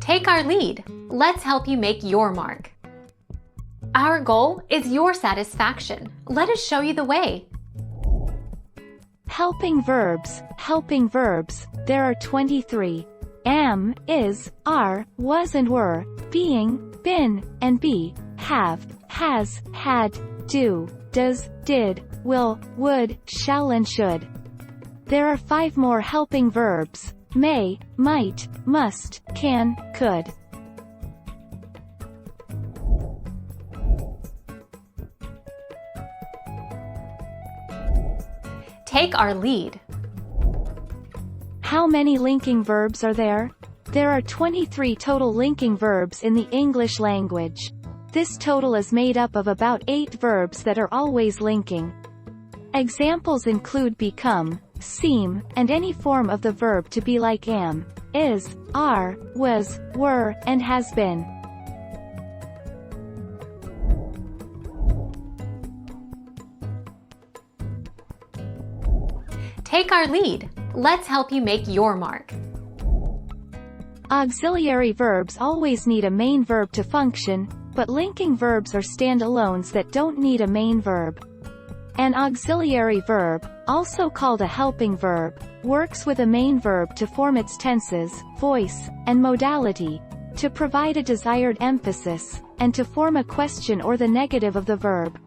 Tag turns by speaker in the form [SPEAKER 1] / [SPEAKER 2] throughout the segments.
[SPEAKER 1] Take our lead. Let's help you make your mark. Our goal is your satisfaction. Let us show you the way.
[SPEAKER 2] Helping verbs. Helping verbs. There are 23. Am, is, are, was and were, being, been, and be, have, has, had, do, does, did, will, would, shall and should. There are 5 more helping verbs: may, might, must, can, could.
[SPEAKER 1] Take our lead.
[SPEAKER 2] How many linking verbs are there? There are 23 total linking verbs in the English language. This total is made up of about 8 verbs that are always linking. Examples include become, seem, and any form of the verb to be like am, is, are, was, were, and has been.
[SPEAKER 1] Take our lead. Let's help you make your mark.
[SPEAKER 2] Auxiliary verbs always need a main verb to function, but linking verbs are standalones that don't need a main verb. An auxiliary verb, also called a helping verb, works with a main verb to form its tenses, voice, and modality, to provide a desired emphasis, and to form a question or the negative of the verb.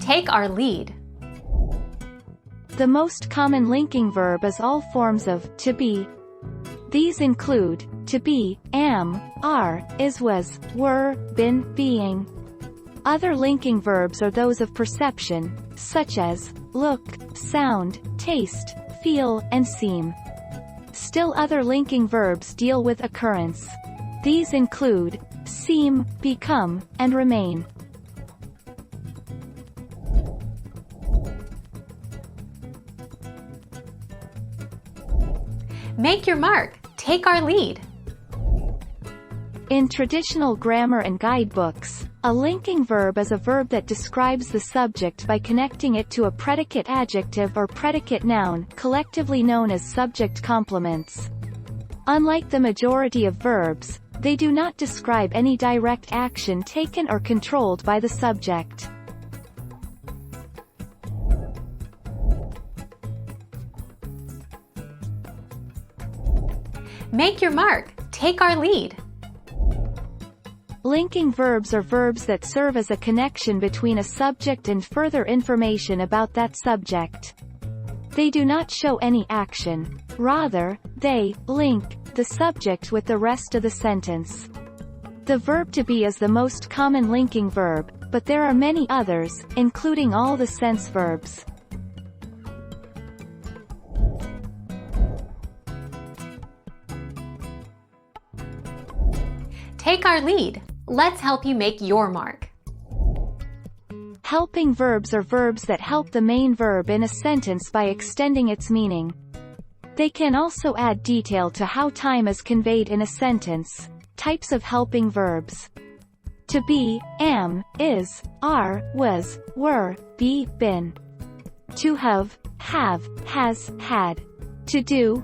[SPEAKER 1] Take our lead.
[SPEAKER 2] The most common linking verb is all forms of to be. These include to be, am, are, is, was, were, been, being. Other linking verbs are those of perception, such as look, sound, taste, feel, and seem. Still other linking verbs deal with occurrence. These include seem, become, and remain.
[SPEAKER 1] Make your mark. Take our lead.
[SPEAKER 2] In traditional grammar and guidebooks, a linking verb is a verb that describes the subject by connecting it to a predicate adjective or predicate noun, collectively known as subject complements. Unlike the majority of verbs, they do not describe any direct action taken or controlled by the subject.
[SPEAKER 1] Make your mark. Take our lead.
[SPEAKER 2] Linking verbs are verbs that serve as a connection between a subject and further information about that subject. They do not show any action. Rather, they link the subject with the rest of the sentence. The verb to be is the most common linking verb, but there are many others, including all the sense verbs.
[SPEAKER 1] Take our lead. Let's help you make your mark.
[SPEAKER 2] Helping verbs are verbs that help the main verb in a sentence by extending its meaning. They can also add detail to how time is conveyed in a sentence. Types of helping verbs: to be, am, is, are, was, were, be, been. To have, has, had. To do,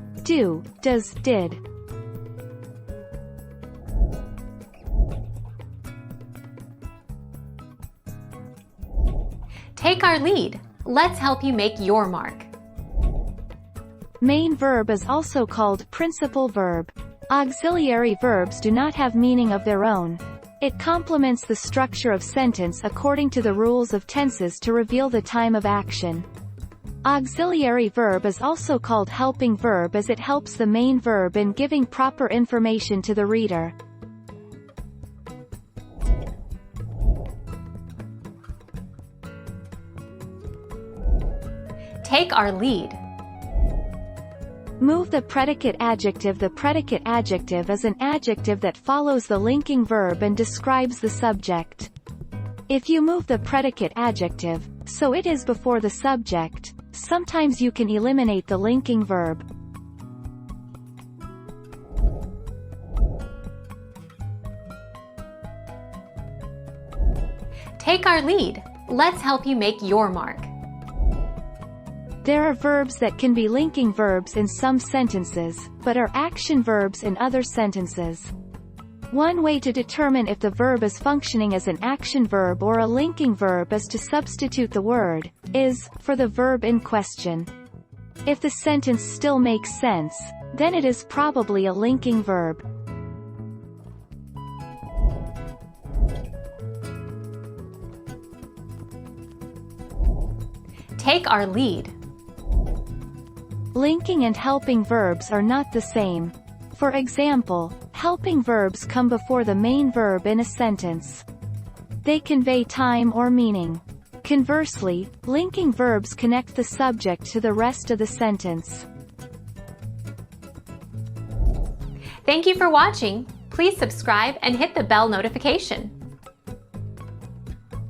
[SPEAKER 2] does, did.
[SPEAKER 1] Take our lead. Let's help you make your mark.
[SPEAKER 2] Main verb is also called principal verb. Auxiliary verbs do not have meaning of their own. It complements the structure of sentence according to the rules of tenses to reveal the time of action. Auxiliary verb is also called helping verb as it helps the main verb in giving proper information to the reader.
[SPEAKER 1] Take our lead.
[SPEAKER 2] Move the predicate adjective. The predicate adjective is an adjective that follows the linking verb and describes the subject. If you move the predicate adjective, so it is before the subject, sometimes you can eliminate the linking verb.
[SPEAKER 1] Take our lead. Let's help you make your mark.
[SPEAKER 2] There are verbs that can be linking verbs in some sentences, but are action verbs in other sentences. One way to determine if the verb is functioning as an action verb or a linking verb is to substitute the word is for the verb in question. If the sentence still makes sense, then it is probably a linking verb.
[SPEAKER 1] Take our lead.
[SPEAKER 2] Linking and helping verbs are not the same. For example, helping verbs come before the main verb in a sentence. They convey time or meaning. Conversely, linking verbs connect the subject to the rest of the sentence.
[SPEAKER 1] Thank you for watching. Please subscribe and hit the bell notification.